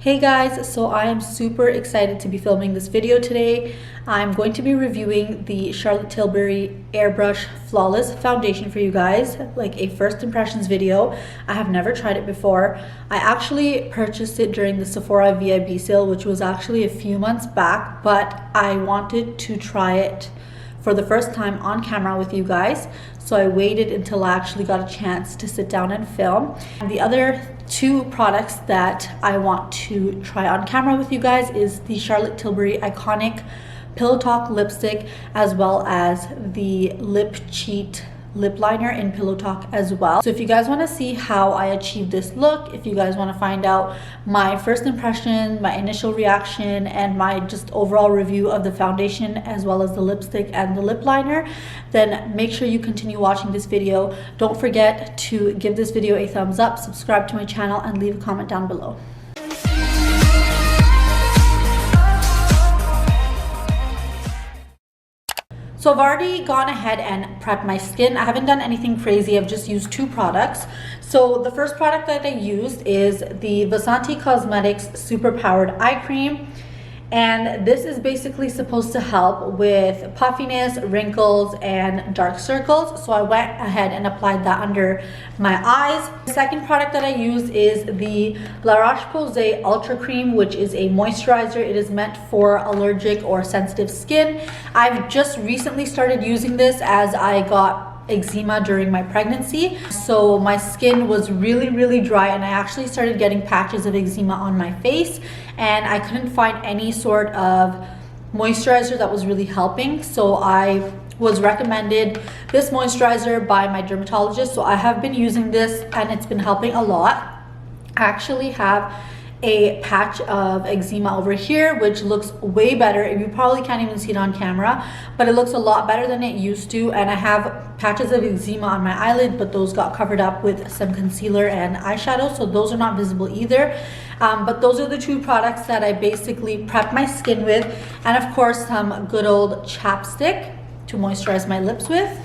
Hey guys, so I am super excited to be filming this video today. I'm going to be reviewing the Charlotte Tilbury Airbrush Flawless Foundation for you guys, like a first impressions video. I have never tried it before. I actually purchased it during the Sephora VIB sale, which was actually a few months back, but I wanted to try it for the first time on camera with you guys. So I waited until I actually got a chance to sit down and film. And the other two products that I want to try on camera with you guys is the Charlotte Tilbury Iconic Pillow Talk lipstick, as well as the Lip Cheat lip liner in Pillow Talk as well. So if you guys want to see how I achieved this look, if you guys want to find out my first impression, my initial reaction, and my just overall review of the foundation as well as the lipstick and the lip liner, then make sure you continue watching this video. Don't forget to give this video a thumbs up, subscribe to my channel, and leave a comment down below. So I've already gone ahead and prepped my skin. I haven't done anything crazy. I've just used two products. So the first product that I used is the Vasanti Cosmetics Super Powered Eye Cream. And this is basically supposed to help with puffiness, wrinkles, and dark circles. So I went ahead and applied that under my eyes. The second product that I used is the La Roche-Posay Ultra Cream, which is a moisturizer. It is meant for allergic or sensitive skin. I've just recently started using this as I got eczema during my pregnancy, so my skin was really dry, and I actually started getting patches of eczema on my face, and I couldn't find any sort of moisturizer that was really helping. So I was recommended this moisturizer by my dermatologist, so I have been using this and it's been helping a lot. I actually have a patch of eczema over here, which looks way better. You probably can't even see it on camera, but it looks a lot better than it used to. And I have patches of eczema on my eyelid, but those got covered up with some concealer and eyeshadow, so those are not visible either. But those are the two products that I basically prepped my skin with, and of course some good old chapstick to moisturize my lips with.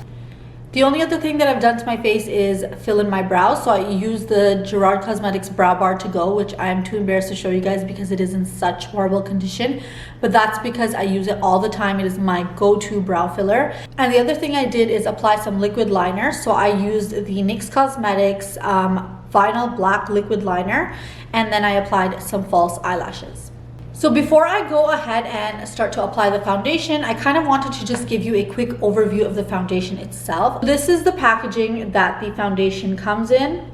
The only other thing that I've done to my face is fill in my brows. So I use the Gerard Cosmetics Brow Bar to Go, which I am too embarrassed to show you guys because it is in such horrible condition. But that's because I use it all the time. It is my go-to brow filler. And the other thing I did is apply some liquid liner. So I used the NYX Cosmetics Vinyl Black Liquid Liner, and then I applied some false eyelashes. So before I go ahead and start to apply the foundation, I kind of wanted to just give you a quick overview of the foundation itself. This is the packaging that the foundation comes in.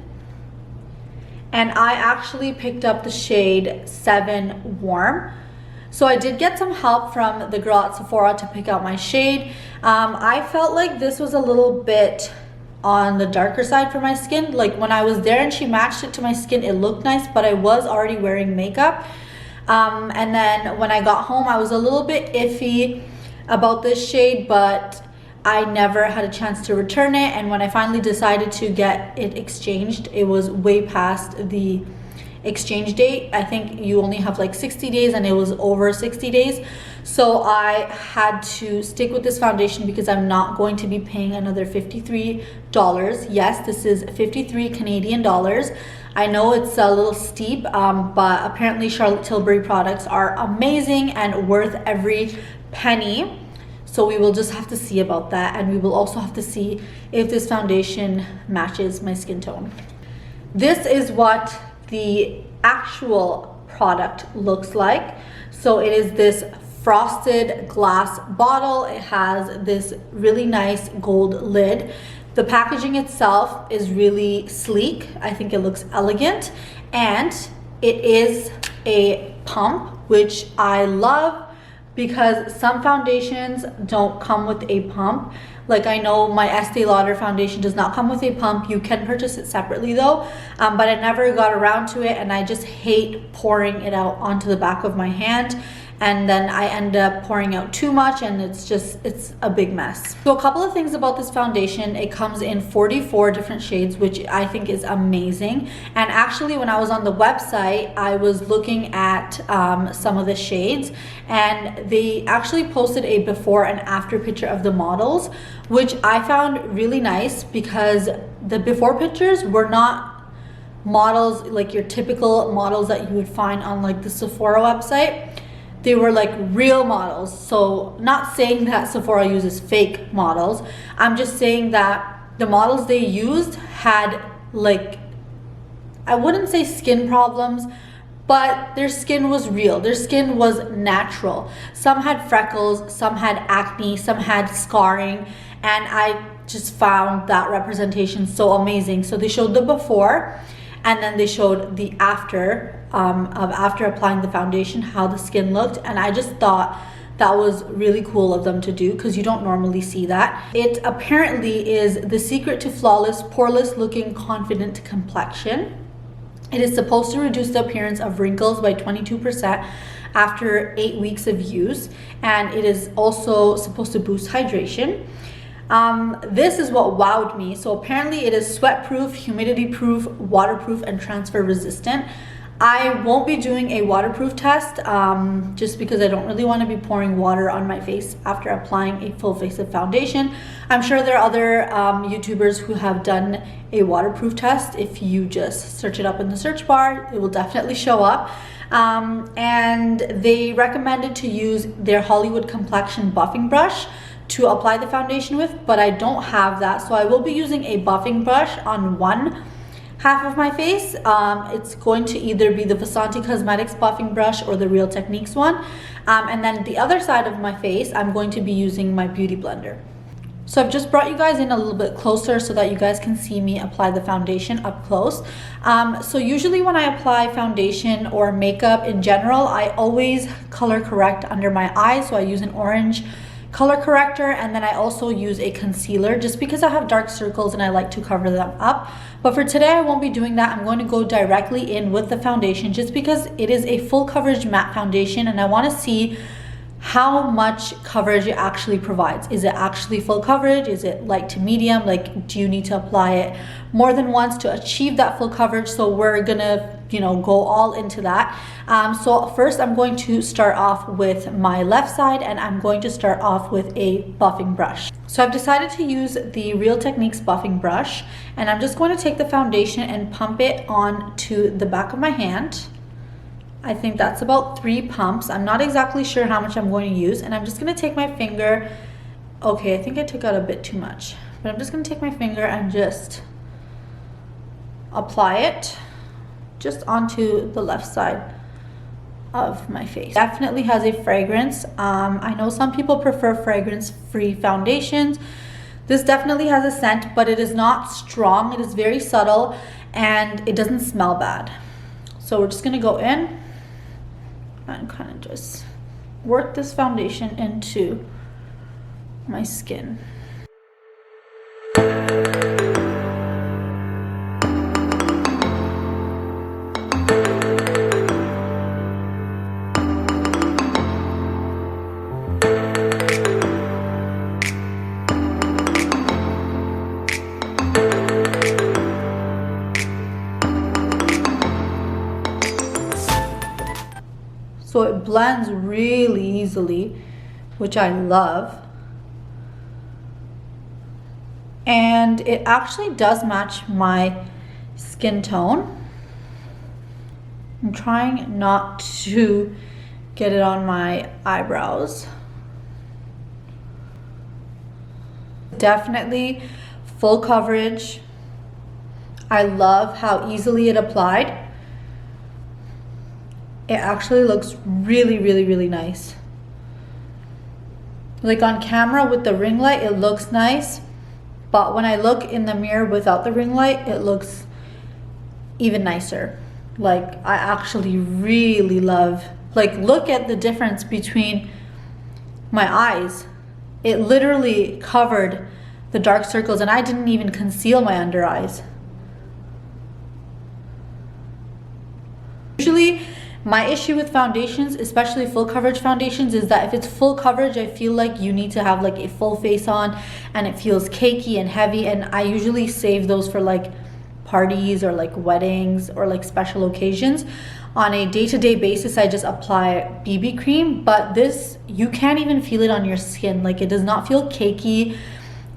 And I actually picked up the shade 7 Warm. So I did get some help from the girl at Sephora to pick out my shade. I felt like this was a little bit on the darker side for my skin. Like when I was there and she matched it to my skin, it looked nice, but I was already wearing makeup. And then when I got home, I was a little bit iffy about this shade, but I never had a chance to return it. And when I finally decided to get it exchanged, it was way past the exchange date. I think you only have like 60 days and it was over 60 days. So I had to stick with this foundation because I'm not going to be paying another $53. Yes, this is 53 Canadian dollars. I know it's a little steep, but apparently Charlotte Tilbury products are amazing and worth every penny. So we will just have to see about that, and we will also have to see if this foundation matches my skin tone. This is what the actual product looks like. So it is this frosted glass bottle. It has this really nice gold lid. The packaging itself is really sleek. I think it looks elegant, and it is a pump, which I love because some foundations don't come with a pump. Like I know my Estee Lauder foundation does not come with a pump. You can purchase it separately though, but I never got around to it, and I just hate pouring it out onto the back of my hand. And then I end up pouring out too much, and it's a big mess. So a couple of things about this foundation: it comes in 44 different shades, which I think is amazing. And actually when I was on the website, I was looking at some of the shades, and they actually posted a before and after picture of the models, which I found really nice because the before pictures were not models, like your typical models that you would find on like the Sephora website. They were like real models. So not saying that Sephora uses fake models. I'm just saying that the models they used had like, I wouldn't say skin problems, but their skin was real. Their skin was natural. Some had freckles, some had acne, some had scarring, and I just found that representation so amazing. So they showed the before, and then they showed the after, after applying the foundation, how the skin looked, and I just thought that was really cool of them to do because you don't normally see that. It apparently is the secret to flawless, poreless looking, confident complexion. It is supposed to reduce the appearance of wrinkles by 22% after 8 weeks of use, and it is also supposed to boost hydration. This is what wowed me. So apparently it is sweat proof, humidity proof, waterproof, and transfer resistant. I won't be doing a waterproof test just because I don't really want to be pouring water on my face after applying a full face of foundation. I'm sure there are other YouTubers who have done a waterproof test. If you just search it up in the search bar, it will definitely show up. And they recommended to use their Hollywood complexion buffing brush to apply the foundation with, but I don't have that, so I will be using a buffing brush on one half of my face. It's going to either be the Vasanti Cosmetics buffing brush or the Real Techniques one, and then the other side of my face I'm going to be using my beauty blender. So I've just brought you guys in a little bit closer so that you guys can see me apply the foundation up close. So usually when I apply foundation or makeup in general, I always color correct under my eyes. So I use an orange color corrector, and then I also use a concealer just because I have dark circles and I like to cover them up. But for today I won't be doing that. I'm going to go directly in with the foundation just because it is a full coverage matte foundation and I want to see how much coverage it actually provides. Is it actually full coverage? Is it light to medium? Like, do you need to apply it more than once to achieve that full coverage? So we're gonna, go all into that. So first I'm going to start off with my left side, and I'm going to start off with a buffing brush. So I've decided to use the Real Techniques buffing brush, and I'm just going to take the foundation and pump it onto the back of my hand. I think that's about 3 pumps. I'm not exactly sure how much I'm going to use, and I'm just going to take my finger. Okay, I think I took out a bit too much, but I'm just going to take my finger and just apply it just onto the left side of my face. Definitely has a fragrance. I know some people prefer fragrance-free foundations. This definitely has a scent, but it is not strong. It is very subtle and it doesn't smell bad. So we're just going to go in and kind of just work this foundation into my skin. So it blends really easily, which I love. And it actually does match my skin tone. I'm trying not to get it on my eyebrows. Definitely full coverage. I love how easily it applied. It actually looks really, really, really nice. Like on camera with the ring light, it looks nice. But when I look in the mirror without the ring light, it looks even nicer. Like, I actually really love, like, look at the difference between my eyes. It literally covered the dark circles, and I didn't even conceal my under eyes. Usually, my issue with foundations, especially full coverage foundations, is that if it's full coverage, I feel like you need to have like a full face on and it feels cakey and heavy, and I usually save those for like parties or like weddings or like special occasions. On a day-to-day basis, I just apply BB cream, but this, you can't even feel it on your skin. Like, it does not feel cakey.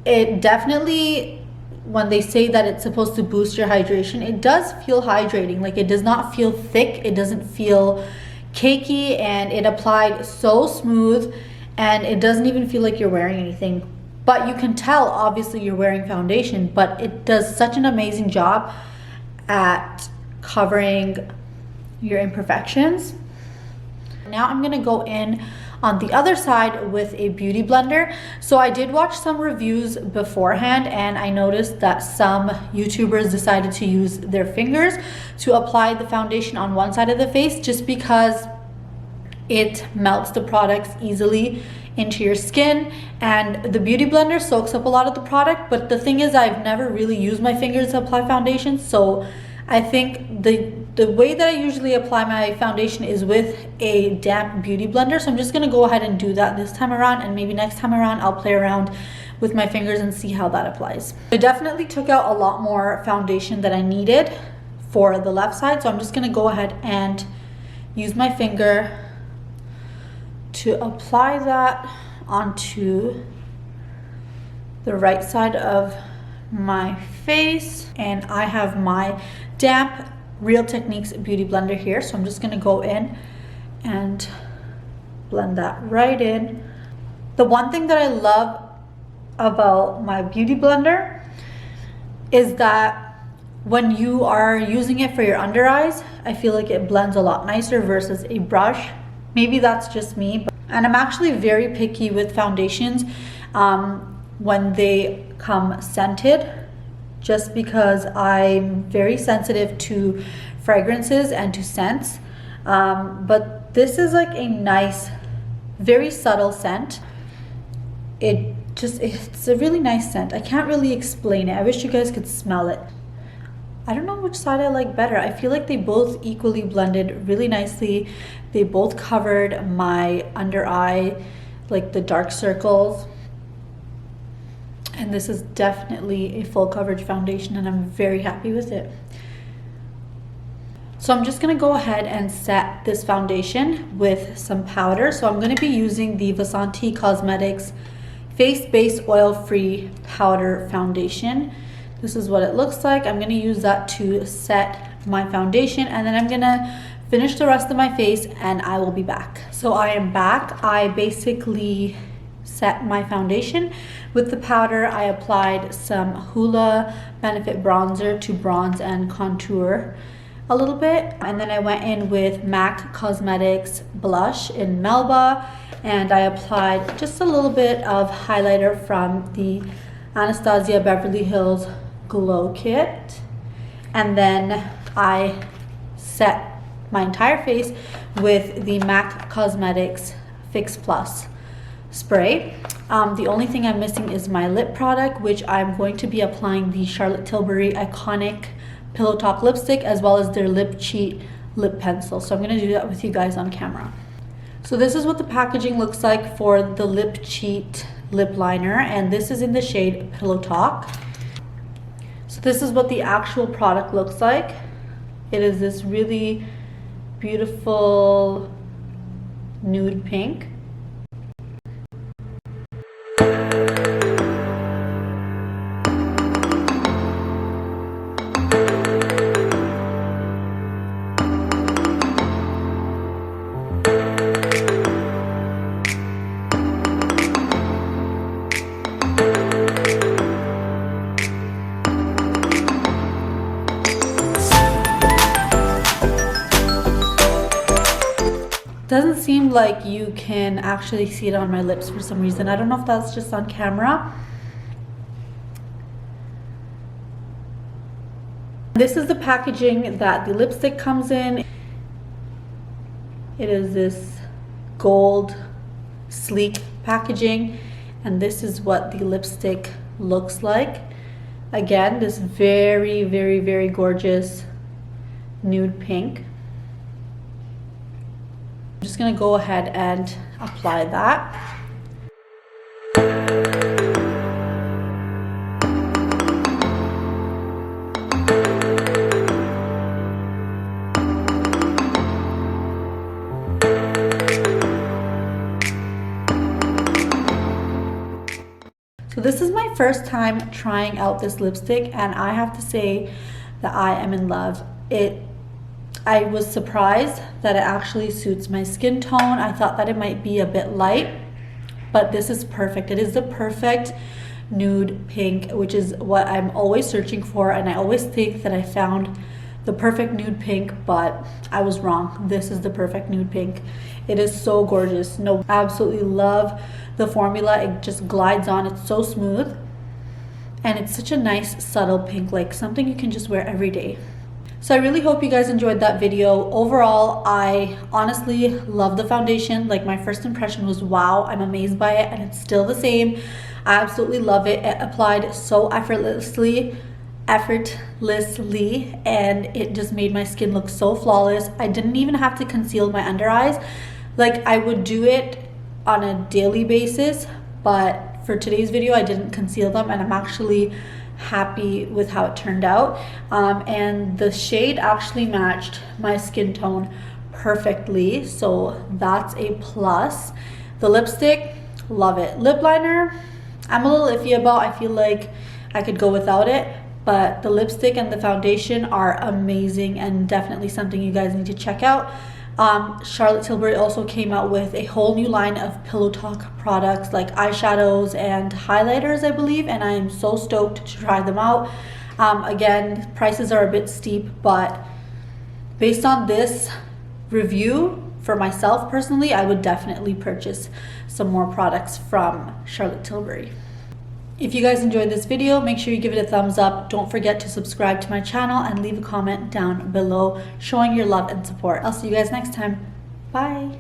It definitely when they say that it's supposed to boost your hydration, it does feel hydrating. Like, it does not feel thick, it doesn't feel cakey, and it applied so smooth, and it doesn't even feel like you're wearing anything. But you can tell, obviously, you're wearing foundation, but it does such an amazing job at covering your imperfections. Now I'm gonna go in on the other side with a beauty blender. So I did watch some reviews beforehand, and I noticed that some YouTubers decided to use their fingers to apply the foundation on one side of the face, just because it melts the products easily into your skin, and the beauty blender soaks up a lot of the product. But the thing is, I've never really used my fingers to apply foundation, so I think the way that I usually apply my foundation is with a damp beauty blender. So I'm just gonna go ahead and do that this time around, and maybe next time around I'll play around with my fingers and see how that applies. I definitely took out a lot more foundation than I needed for the left side, so I'm just gonna go ahead and use my finger to apply that onto the right side of my face. And I have my damp Real Techniques beauty blender here, so I'm just gonna go in and blend that right in. The one thing that I love about my beauty blender is that when you are using it for your under eyes, I feel like it blends a lot nicer versus a brush. Maybe that's just me, and I'm actually very picky with foundations when they come scented, just because I'm very sensitive to fragrances and to scents. But this is like a nice, very subtle scent. It's a really nice scent. I can't really explain it. I wish you guys could smell it. I don't know which side I like better. I feel like they both equally blended really nicely. They both covered my under eye, like the dark circles. And this is definitely a full coverage foundation, and I'm very happy with it. So I'm just gonna go ahead and set this foundation with some powder. So I'm gonna be using the Vasanti Cosmetics Face Base Oil Free Powder Foundation. This is what it looks like. I'm gonna use that to set my foundation, and then I'm gonna finish the rest of my face and I will be back. So I am back. I basically set my foundation with the powder. I applied some Hoola Benefit Bronzer to bronze and contour a little bit. And then I went in with MAC Cosmetics Blush in Melba, and I applied just a little bit of highlighter from the Anastasia Beverly Hills Glow Kit. And then I set my entire face with the MAC Cosmetics Fix Plus spray. The only thing I'm missing is my lip product, which I'm going to be applying the Charlotte Tilbury Iconic Pillow Talk lipstick, as well as their Lip Cheat lip pencil. So I'm going to do that with you guys on camera. So this is what the packaging looks like for the Lip Cheat lip liner, and this is in the shade Pillow Talk. So this is what the actual product looks like. It is this really beautiful nude pink. Doesn't seem like you can actually see it on my lips for some reason. I don't know if that's just on camera. This is the packaging that the lipstick comes in. It is this gold sleek packaging, and this is what the lipstick looks like. Again, this very, very, very gorgeous nude pink. I'm just gonna go ahead and apply that. So this is my first time trying out this lipstick, and I have to say that I am in love. I was surprised that it actually suits my skin tone. I thought that it might be a bit light, but this is perfect. It is the perfect nude pink, which is what I'm always searching for, and I always think that I found the perfect nude pink, but I was wrong. This is the perfect nude pink. It is so gorgeous. No, I absolutely love the formula. It just glides on. It's so smooth, and it's such a nice subtle pink, like something you can just wear every day. So I really hope you guys enjoyed that video. Overall, I honestly love the foundation. Like, my first impression was wow, I'm amazed by it, and it's still the same. I absolutely love it. It applied so effortlessly, and it just made my skin look so flawless. I didn't even have to conceal my under eyes. Like, I would do it on a daily basis, but for today's video I didn't conceal them, and I'm actually happy with how it turned out. And the shade actually matched my skin tone perfectly, so that's a plus. The lipstick, love it. Lip liner, I'm a little iffy about. I feel like I could go without it, but the lipstick and the foundation are amazing and definitely something you guys need to check out. Charlotte Tilbury also came out with a whole new line of Pillow Talk products, like eyeshadows and highlighters, I believe, and I am so stoked to try them out. Again, prices are a bit steep, but based on this review, for myself personally, I would definitely purchase some more products from Charlotte Tilbury. If you guys enjoyed this video, make sure you give it a thumbs up. Don't forget to subscribe to my channel and leave a comment down below showing your love and support. I'll see you guys next time. Bye.